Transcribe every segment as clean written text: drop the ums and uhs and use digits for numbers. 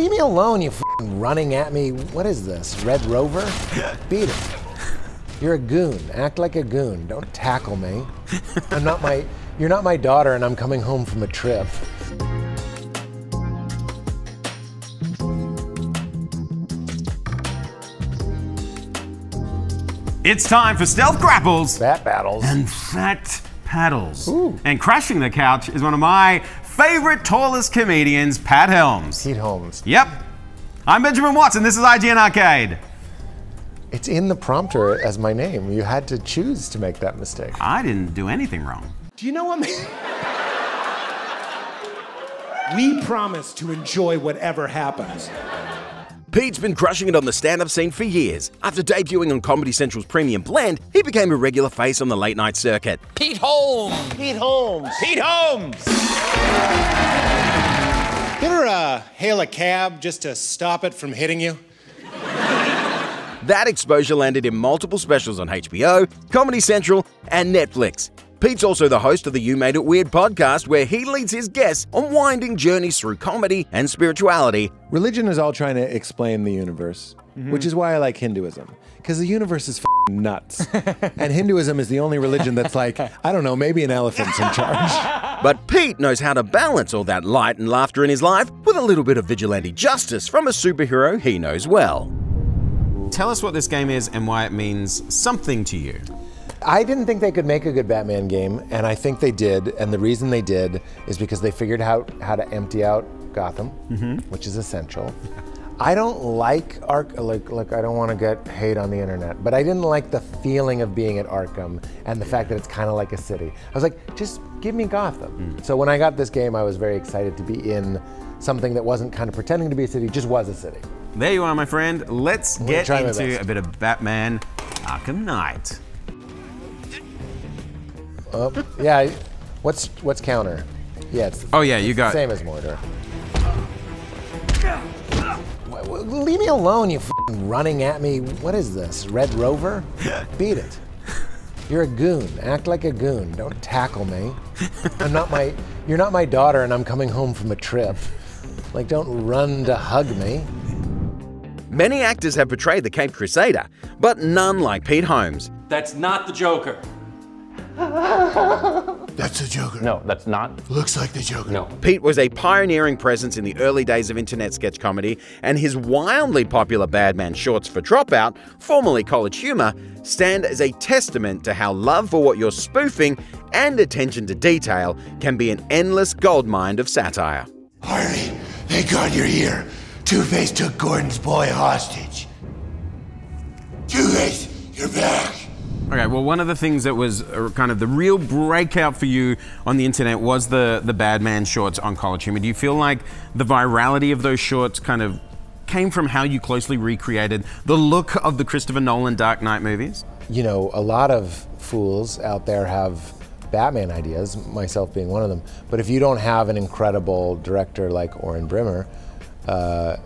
Leave me alone, you f***ing running at me. What is this, Red Rover? Beat it. You're a goon. Act like a goon. Don't tackle me. You're not my daughter, and I'm coming home from a trip. It's time for stealth grapples. Bat battles. And fat paddles. Ooh. And crashing the couch is one of my favorite tallest comedians, Pete Holmes. Pete Holmes. Yep. I'm Benjamin Watson. This is IGN Arcade. It's in the prompter as my name. You had to choose to make that mistake. I didn't do anything wrong. Do you know what? We promise to enjoy whatever happens. Pete's been crushing it on the stand-up scene for years. After debuting on Comedy Central's Premium Blend, he became a regular face on the late-night circuit. Pete Holmes! Pete Holmes! Pete Holmes! You ever hail a cab just to stop it from hitting you? That exposure landed in multiple specials on HBO, Comedy Central, and Netflix. Pete's also the host of the You Made It Weird podcast, where he leads his guests on winding journeys through comedy and spirituality. Religion is all trying to explain the universe, which is why I like Hinduism. Because the universe is f***ing nuts. And Hinduism is the only religion that's like, I don't know, maybe an elephant's in charge. But Pete knows how to balance all that light and laughter in his life with a little bit of vigilante justice from a superhero he knows well. Tell us what this game is and why it means something to you. I didn't think they could make a good Batman game, and I think they did. And the reason they did is because they figured out how to empty out Gotham, which is essential. I don't like I don't want to get hate on the internet, but I didn't like the feeling of being at Arkham and the fact that it's kind of like a city. I was like, just give me Gotham. So when I got this game, I was very excited to be in something that wasn't kind of pretending to be a city, just was a city. There you are, my friend. Let's get into a bit of Batman Arkham Knight. Yeah, what's counter? Yeah, it's you got same as mortar. Leave me alone, you f***ing running at me. What is this, Red Rover? Beat it. You're a goon. Act like a goon. Don't tackle me. You're not my daughter, and I'm coming home from a trip. Like, don't run to hug me. Many actors have portrayed the Caped Crusader, but none like Pete Holmes. That's not the Joker. That's the Joker. No, that's not. Looks like the Joker. No. Pete was a pioneering presence in the early days of internet sketch comedy, and his wildly popular Badman shorts for Dropout, formerly CollegeHumor, stand as a testament to how love for what you're spoofing and attention to detail can be an endless goldmine of satire. Harvey, thank God you're here. Two-Face took Gordon's boy hostage. Two-Face, you're back. Okay, well, one of the things that was kind of the real breakout for you on the internet was the Badman shorts on CollegeHumor. Do you feel like the virality of those shorts kind of came from how you closely recreated the look of the Christopher Nolan Dark Knight movies? You know, a lot of fools out there have Batman ideas, myself being one of them. But if you don't have an incredible director like Oren Brimmer,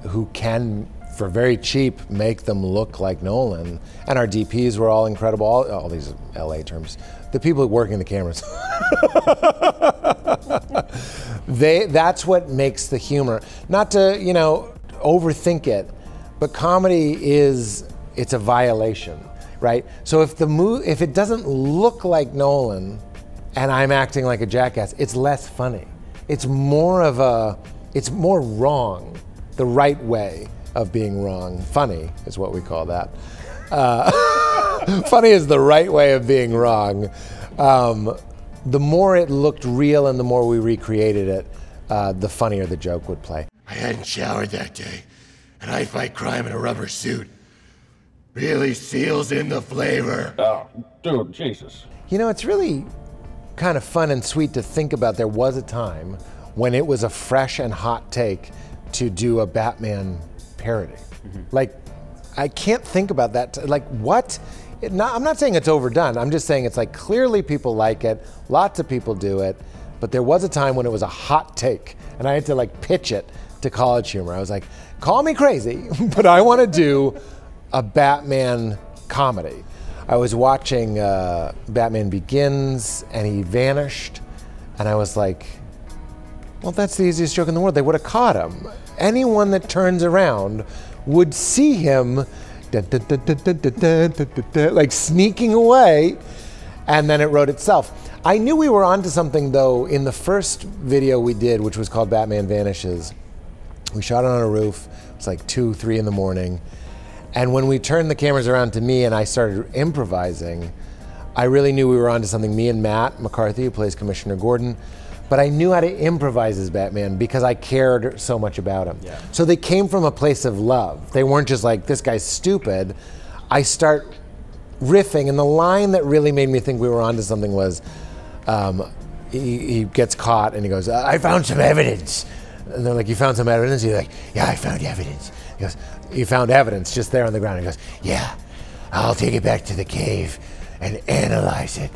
who can, for very cheap, make them look like Nolan, and our DPs were all incredible, all these LA terms, the people working the cameras. That's what makes the humor. Not to, overthink it, but comedy it's a violation, right? So if it doesn't look like Nolan and I'm acting like a jackass, it's less funny. It's more wrong, the right way of being wrong. Funny is what we call that. Funny is the right way of being wrong. The more it looked real and the more we recreated it, the funnier the joke would play. I hadn't showered that day, and I fight crime in a rubber suit. Really seals in the flavor. Oh, dude, Jesus. It's really kind of fun and sweet to think about. There was a time when it was a fresh and hot take to do a Batman parody. Like, I can't think about that. Like, what? I'm not saying it's overdone. I'm just saying it's like clearly people like it. Lots of people do it. But there was a time when it was a hot take, and I had to pitch it to CollegeHumor. I was like, call me crazy, but I want to do a Batman comedy. I was watching Batman Begins, and he vanished, and I was like, well, that's the easiest joke in the world. They would have caught him. anyone that turns around would see him like sneaking away, and then it wrote itself. I knew we were onto something though in the first video we did, which was called Batman Vanishes. We shot it on a roof. It was like 2, 3 in the morning. And when we turned the cameras around to me and I started improvising, I really knew we were onto something. Me and Matt McCarthy, who plays Commissioner Gordon, but I knew how to improvise as Batman because I cared so much about him. Yeah. So they came from a place of love. They weren't just like, this guy's stupid. I start riffing, and the line that really made me think we were onto something was, he gets caught and he goes, I found some evidence. And they're like, you found some evidence? He's like, yeah, I found evidence. He goes, you found evidence just there on the ground. He goes, yeah, I'll take it back to the cave and analyze it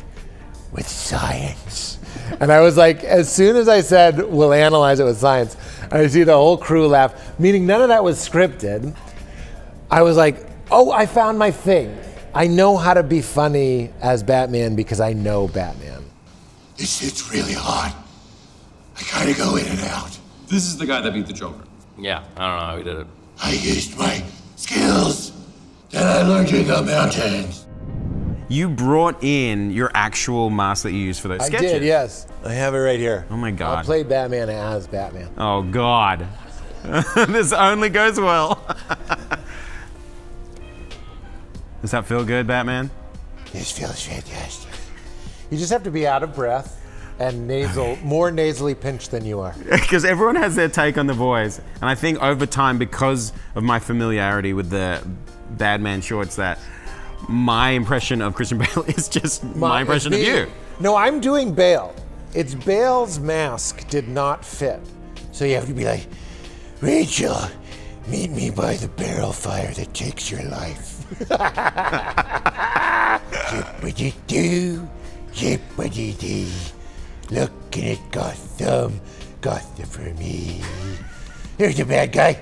with science. And I was like, as soon as I said, we'll analyze it with science, and I see the whole crew laugh, meaning none of that was scripted. I was like, oh, I found my thing. I know how to be funny as Batman because I know Batman. This shit's really hot. I gotta go in and out. This is the guy that beat the Joker. Yeah, I don't know how he did it. I used my skills that I learned in the mountains. You brought in your actual mask that you used for those sketches. I did, yes. I have it right here. Oh my God. I played Batman as Batman. Oh God. This only goes well. Does that feel good, Batman? This feels fantastic. You just have to be out of breath and more nasally pinched than you are. Because everyone has their take on the voice. And I think over time, because of my familiarity with the Badman shorts, that my impression of Christian Bale is just my impression of you. No, I'm doing Bale. It's Bale's mask did not fit. So you have to be like, Rachel, meet me by the barrel fire that takes your life. Zip-a-dee-doo, zip-a-dee-dee. Looking at Gotham, Gotham for me. Here's the bad guy.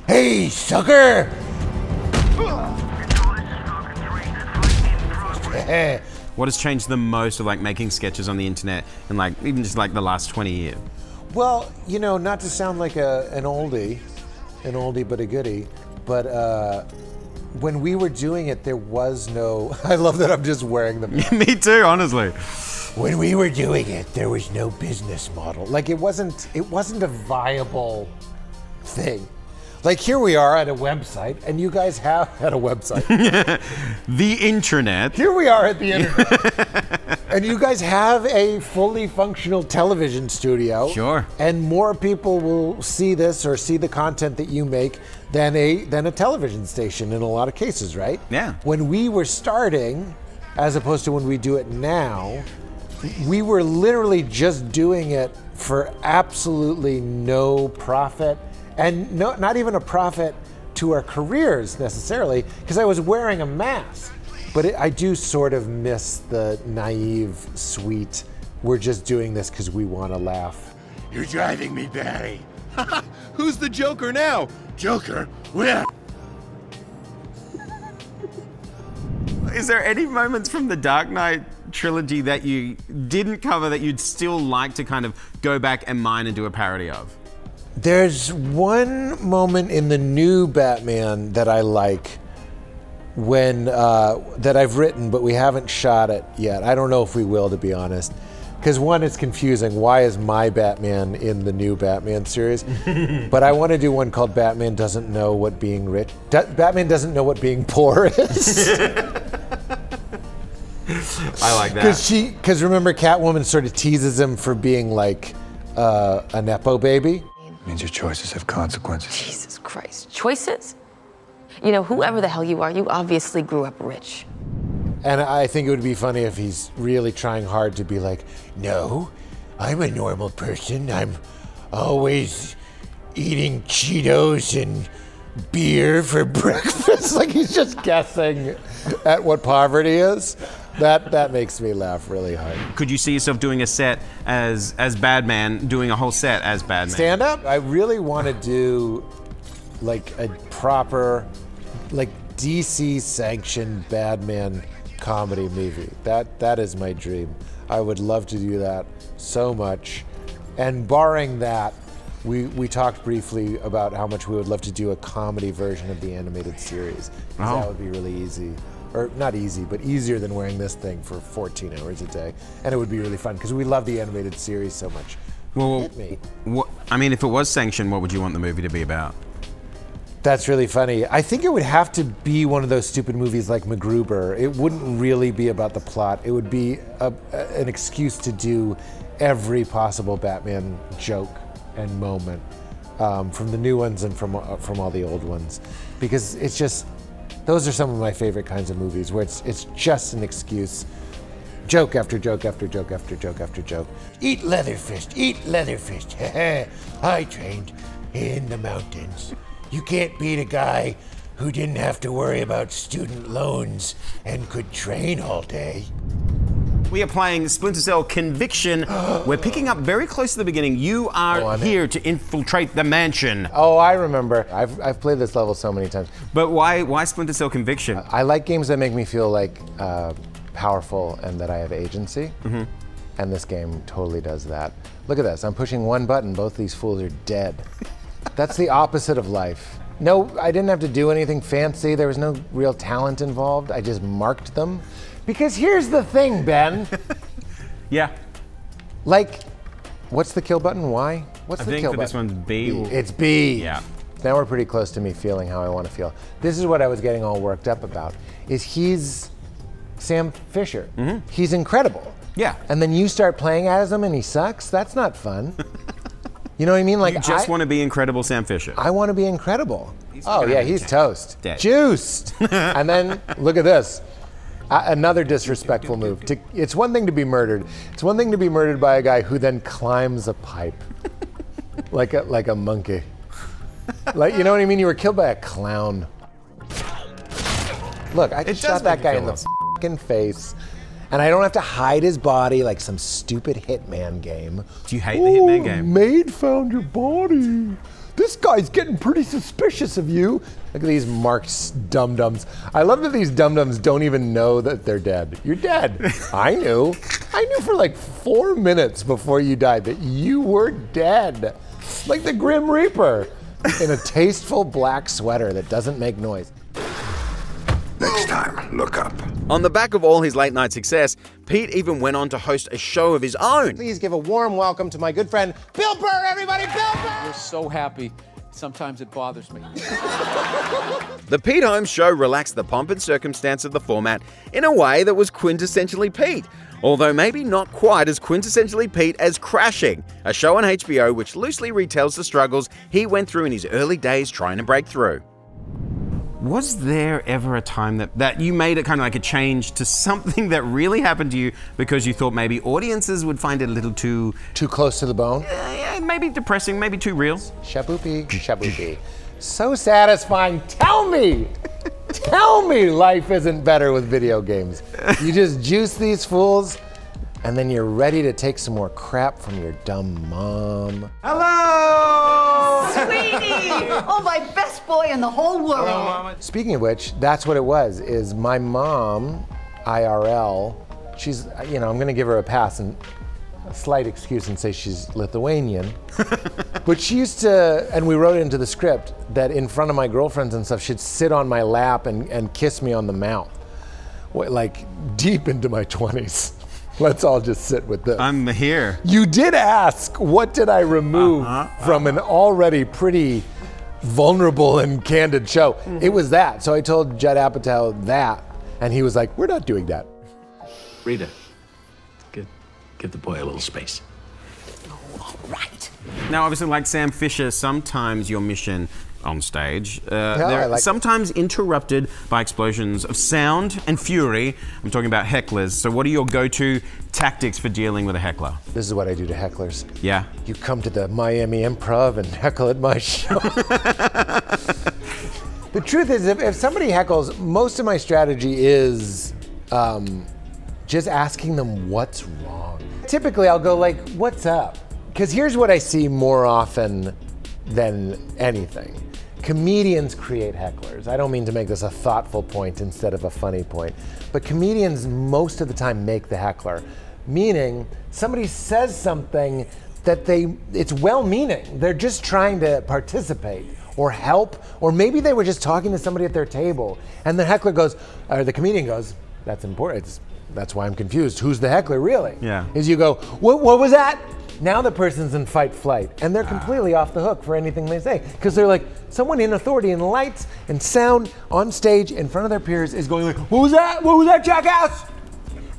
Hey, sucker! What has changed the most of like making sketches on the internet in like even just like the last 20 years? Well, you know, not to sound like an oldie but a goodie, but when we were doing it, there was no, I love that I'm just wearing them. Me too, honestly. When we were doing it, there was no business model. Like it wasn't a viable thing. Like here we are at a website, and you guys have at a website. The internet. Here we are at the internet. And you guys have a fully functional television studio. Sure. And more people will see this or see the content that you make than a television station in a lot of cases, right? Yeah. When we were starting, as opposed to when we do it now, we were literally just doing it for absolutely no profit. And not even a profit to our careers necessarily, because I was wearing a mask. But I do sort of miss the naive, sweet, we're just doing this because we want to laugh. You're driving me batty. Who's the Joker now? Joker, where? Is there any moments from the Dark Knight trilogy that you didn't cover that you'd still like to kind of go back and mine and do a parody of? There's one moment in the new Batman that I like when that I've written, but we haven't shot it yet. I don't know if we will, to be honest. Because one, it's confusing. Why is my Batman in the new Batman series? But I want to do one called Batman Doesn't Know What Being Rich. Batman Doesn't Know What Being Poor is. I like that. Because remember, Catwoman sort of teases him for being like a Nepo baby. Means your choices have consequences. Jesus Christ. Choices? You know, whoever the hell you are, you obviously grew up rich. And I think it would be funny if he's really trying hard to be like, no, I'm a normal person. I'm always eating Cheetos and beer for breakfast. Like he's just guessing at what poverty is. That makes me laugh really hard. Could you see yourself doing a set as Badman, doing a whole set as Badman? Stand up? I really want to do like a proper, like DC sanctioned Badman comedy movie. That is my dream. I would love to do that so much. And barring that, We talked briefly about how much we would love to do a comedy version of the animated series. Oh. That would be really easy. Or not easy, but easier than wearing this thing for 14 hours a day. And it would be really fun, because we love the animated series so much. Well, Hit me. I mean, if it was sanctioned, what would you want the movie to be about? That's really funny. I think it would have to be one of those stupid movies like MacGruber. It wouldn't really be about the plot. It would be an excuse to do every possible Batman joke and moment from the new ones and from all the old ones. Because it's just, those are some of my favorite kinds of movies where it's just an excuse. Joke after joke after joke after joke after joke. Eat leatherfish, eat leatherfish. I trained in the mountains. You can't beat a guy who didn't have to worry about student loans and could train all day. We are playing Splinter Cell Conviction. We're picking up very close to the beginning. You are here to infiltrate the mansion. Oh, I remember. I've played this level so many times. But why Splinter Cell Conviction? I like games that make me feel like powerful and that I have agency. And this game totally does that. Look at this. I'm pushing one button. Both these fools are dead. That's the opposite of life. No, I didn't have to do anything fancy. There was no real talent involved. I just marked them. Because here's the thing, Ben. Yeah. Like, what's the kill button? Y? What's the kill button? I think for this one's B. It's B. Yeah. Now we're pretty close to me feeling how I want to feel. This is what I was getting all worked up about, is he's Sam Fisher. He's incredible. Yeah. And then you start playing as him and he sucks? That's not fun. You know what I mean? Like, You just want to be incredible Sam Fisher. I want to be incredible. Oh yeah, he's toast. Dead. Juiced. And then, look at this. Another disrespectful move. It's one thing to be murdered. It's one thing to be murdered by a guy who then climbs a pipe. like a monkey. Like, you know what I mean? You were killed by a clown. Look, I just shot that guy in the fucking face. And I don't have to hide his body like some stupid Hitman game. Do you hate the Hitman game? Maid found your body. This guy's getting pretty suspicious of you. Look at these marked dum-dums. I love that these dum-dums don't even know that they're dead. You're dead. I knew. I knew for like 4 minutes before you died that you were dead. Like the Grim Reaper in a tasteful black sweater that doesn't make noise. Next time, look up. On the back of all his late night success, Pete even went on to host a show of his own. Please give a warm welcome to my good friend, Bill Burr, everybody, Bill Burr! We're so happy. Sometimes it bothers me. The Pete Holmes Show relaxed the pomp and circumstance of the format in a way that was quintessentially Pete, although maybe not quite as quintessentially Pete as Crashing, a show on HBO which loosely retells the struggles he went through in his early days trying to break through. Was there ever a time that you made it kind of like a change to something that really happened to you because you thought maybe audiences would find it a little too close to the bone? Yeah, maybe depressing, maybe too real? Shaboopy, shaboopy. So satisfying. Tell me! Tell me life isn't better with video games. You just juice these fools, and then you're ready to take some more crap from your dumb mom. Hello! Sweetie! Oh, my best boy in the whole world. Hello, Mama. Speaking of which, that's what it was, is my mom, IRL, she's, you know, I'm gonna give her a pass and a slight excuse and say she's Lithuanian. But she used to, and we wrote it into the script, that in front of my girlfriends and stuff, she'd sit on my lap and kiss me on the mouth. Like, deep into my 20s. Let's all just sit with this. I'm here. You did ask, what did I remove from an already pretty vulnerable and candid show? It was that. So I told Judd Apatow that, and he was like, we're not doing that. Rita, give the boy a little space. Oh, all right. Now, obviously, like Sam Fisher, sometimes your mission on stage, they're like sometimes interrupted by explosions of sound and fury. I'm talking about hecklers. So what are your go-to tactics for dealing with a heckler? This is what I do to hecklers. Yeah. You come to the Miami Improv and heckle at my show. The truth is, if somebody heckles, most of my strategy is just asking them what's wrong. Typically, I'll go like, what's up? Because here's what I see more often than anything. Comedians create hecklers. I don't mean to make this a thoughtful point instead of a funny point, but comedians most of the time make the heckler. Meaning, somebody says something that it's well-meaning. They're just trying to participate or help, or maybe they were just talking to somebody at their table, and the heckler goes, or the comedian goes, that's important. That's why I'm confused. Who's the heckler, really? Yeah. Is you go, what was that? Now the person's in fight flight, and they're completely off the hook for anything they say, because they're like, someone in authority in lights and sound on stage in front of their peers is going like, what was that? What was that, jackass?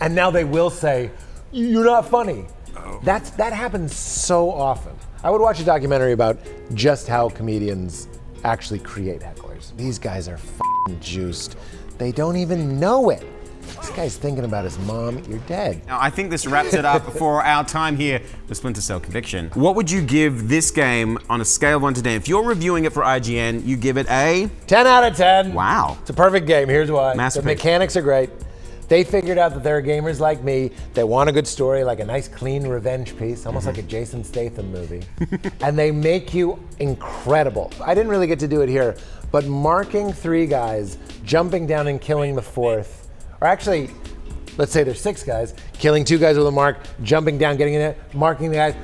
And now they will say, you're not funny. Oh. That happens so often. I would watch a documentary about just how comedians actually create hecklers. These guys are f***ing juiced. They don't even know it. This guy's thinking about his mom. You're dead. Now, I think this wraps it up for our time here with Splinter Cell Conviction. What would you give this game on a scale of 1 to 10? If you're reviewing it for IGN, you give it a 10 out of 10. Wow. It's a perfect game. Here's why. Masterpiece. The mechanics are great. They figured out that there are gamers like me that want a good story, like a nice, clean revenge piece, almost like a Jason Statham movie. And they make you incredible. I didn't really get to do it here, but marking 3 guys, jumping down and killing the 4th, or actually, let's say there's 6 guys, killing 2 guys with a mark, jumping down, getting in it, marking the guys.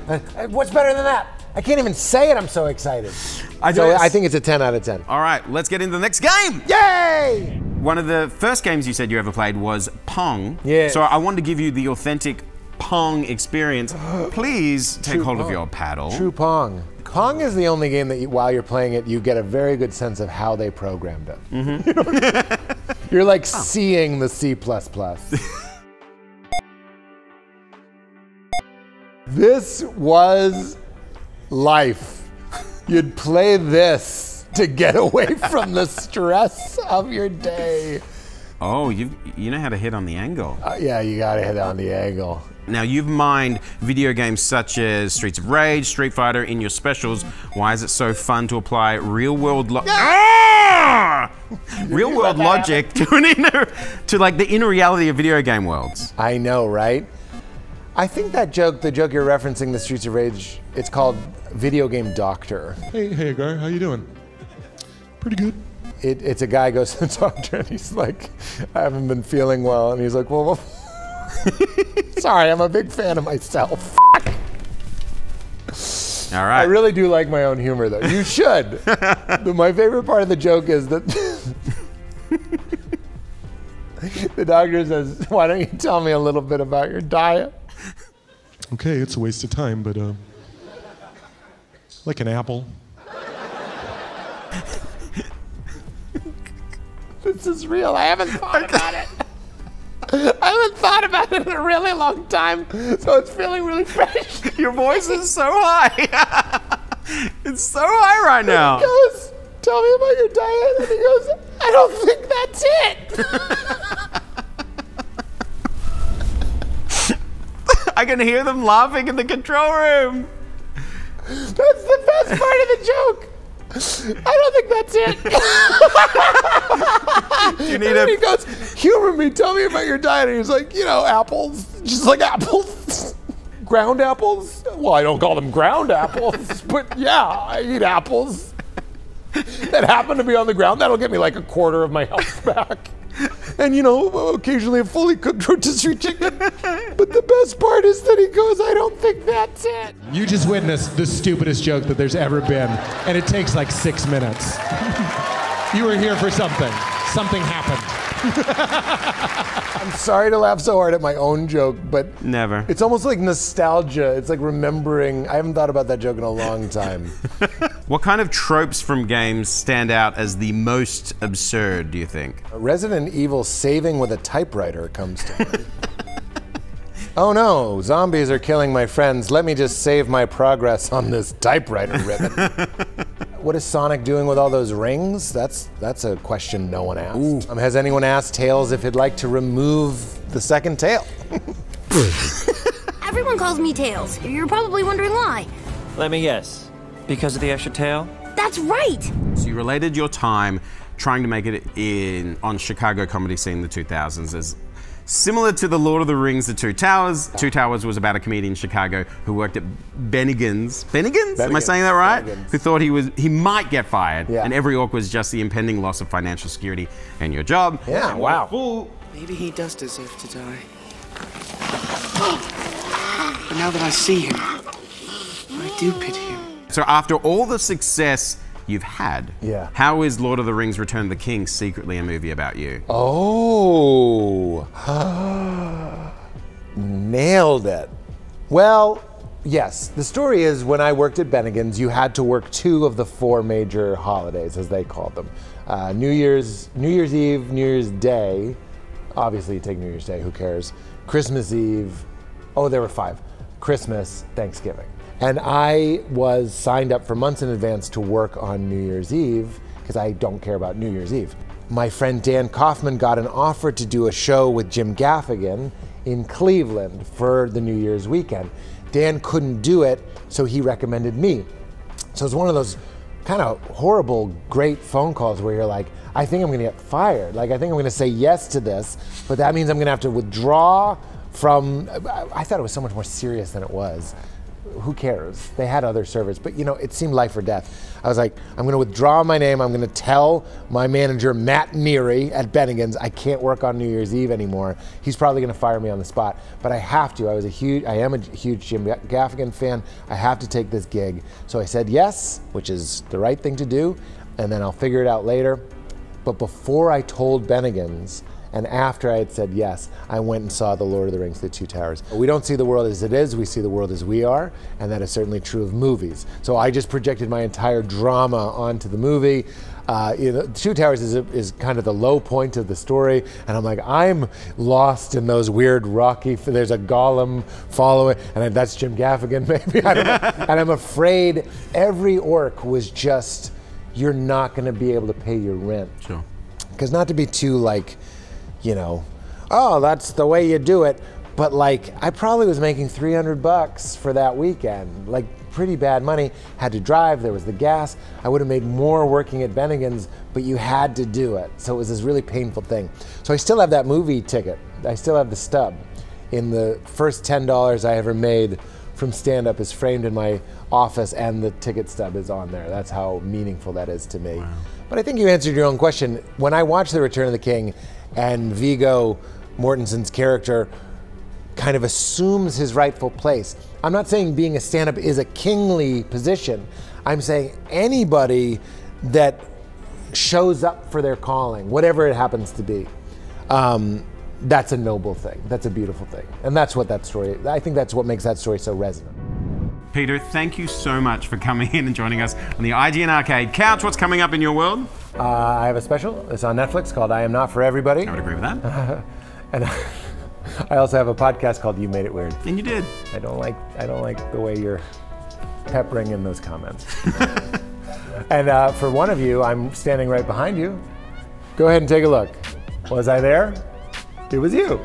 What's better than that? I can't even say it, I'm so excited. I think it's a 10 out of 10. All right, let's get into the next game. Yay! One of the first games you said you ever played was Pong. Yeah. So I wanted to give you the authentic Pong experience. Please take hold of your paddle. True Pong. Pong is the only game that while you're playing it, you get a very good sense of how they programmed it. Mm-hmm. You know what I mean? You're like seeing the C++. This was life. You'd play this to get away from the stress of your day. Oh, you know how to hit on the angle. Yeah, you gotta hit on the angle. Now, you've mined video games such as Streets of Rage, Street Fighter in your specials. Why is it so fun to apply real-world logic to like the inner reality of video game worlds? I know, right? I think that joke, the joke you're referencing, the Streets of Rage, it's called Video Game Doctor. Hey, guy, how you doing? Pretty good. It's a guy goes to the doctor and he's like, I haven't been feeling well. And he's like, well, sorry, I'm a big fan of myself. All right. I really do like my own humor, though. You should. My favorite part of the joke is that the doctor says, why don't you tell me a little bit about your diet? Okay, it's a waste of time, but like an apple. This is real. I haven't thought about it. I haven't thought about it in a really long time, so it's feeling really fresh. Your voice is so high. It's so high right now. And he goes, tell me about your diet. And he goes, I don't think that's it. I can hear them laughing in the control room. That's the best part of the joke. I don't think that's it. You need and then he goes, humor me, tell me about your diet. And he's like, you know, apples, just like apples. Ground apples? Well, I don't call them ground apples, but yeah, I eat apples that happen to be on the ground. That'll get me like a quarter of my health back. And you know, occasionally a fully cooked rotisserie chicken. But the best part is that he goes, I don't think that's it. You just witnessed the stupidest joke that there's ever been, and it takes like 6 minutes. You were here for something. Something happened. I'm sorry to laugh so hard at my own joke, but never. It's almost like nostalgia. It's like remembering. I haven't thought about that joke in a long time. What kind of tropes from games stand out as the most absurd, do you think? Resident Evil saving with a typewriter comes to mind. Oh no, zombies are killing my friends. Let me just save my progress on this typewriter ribbon. What is Sonic doing with all those rings? That's a question no one asked. Has anyone asked Tails if he'd like to remove the second tail? Everyone calls me Tails. You're probably wondering why. Let me guess. Because of the extra tail? That's right! So you related your time trying to make it on Chicago comedy scene in the 2000s as similar to the Lord of the Rings, The Two Towers. Two Towers was about a comedian in Chicago who worked at Bennigan's. Bennigan's? Am I saying that right? Bennigan's. Who thought he might get fired, Yeah. and every orc was just the impending loss of financial security and your job. Yeah, wow. Maybe he does deserve to die. But now that I see him, do pity him. So after all the success you've had, Yeah. how is Lord of the Rings Return of the King secretly a movie about you? Oh, nailed it. Well, yes, the story is when I worked at Bennigan's, you had to work 2 of the 4 major holidays, as they called them. New Year's Eve, New Year's Day. Obviously, you take New Year's Day, who cares? Christmas Eve. Oh, there were 5. Christmas, Thanksgiving. And I was signed up for months in advance to work on New Year's Eve because I don't care about New Year's Eve. My friend Dan Kaufman got an offer to do a show with Jim Gaffigan in Cleveland for the New Year's weekend. Dan couldn't do it, so he recommended me. So it's one of those kind of horrible, great phone calls where you're like, I think I'm gonna get fired. Like, I think I'm gonna say yes to this, but that means I'm gonna have to withdraw from, I thought it was so much more serious than it was. Who cares? They had other servers, but you know, it seemed life or death. I was like, I'm gonna withdraw my name. I'm gonna tell my manager, Matt Neary at Bennigan's, I can't work on New Year's Eve anymore. He's probably gonna fire me on the spot, but I have to. I am a huge Jim Gaffigan fan. I have to take this gig. So I said yes, which is the right thing to do, and then I'll figure it out later. But before I told Bennigan's, and after I had said yes, I went and saw The Lord of the Rings, The Two Towers. We don't see the world as it is, we see the world as we are, and that is certainly true of movies. So I just projected my entire drama onto the movie. You know, Two Towers is kind of the low point of the story, and I'm like, I'm lost in those weird rocky, there's a golem following, and that's Jim Gaffigan maybe, I don't know. And I'm afraid every orc was just, you're not gonna be able to pay your rent. Sure. Because not to be too like, you know, oh, that's the way you do it. But like, I probably was making $300 for that weekend. Like, pretty bad money. Had to drive, there was the gas. I would have made more working at Bennigan's, but you had to do it. So it was this really painful thing. So I still have that movie ticket. I still have the stub. In the first $10 I ever made from stand-up is framed in my office, and the ticket stub is on there. That's how meaningful that is to me. Wow. But I think you answered your own question. When I watched The Return of the King, and Viggo Mortensen's character kind of assumes his rightful place. I'm not saying being a stand-up is a kingly position. I'm saying anybody that shows up for their calling, whatever it happens to be, that's a noble thing. That's a beautiful thing. And that's what that story, I think that's what makes that story so resonant. Peter, thank you so much for coming in and joining us on the IGN Arcade Couch. What's coming up in your world? I have a special. It's on Netflix called I Am Not For Everybody. I would agree with that. And I also have a podcast called You Made It Weird. And you did. I don't like the way you're peppering in those comments. And for one of you, I'm standing right behind you. Go ahead and take a look. Was I there? It was you.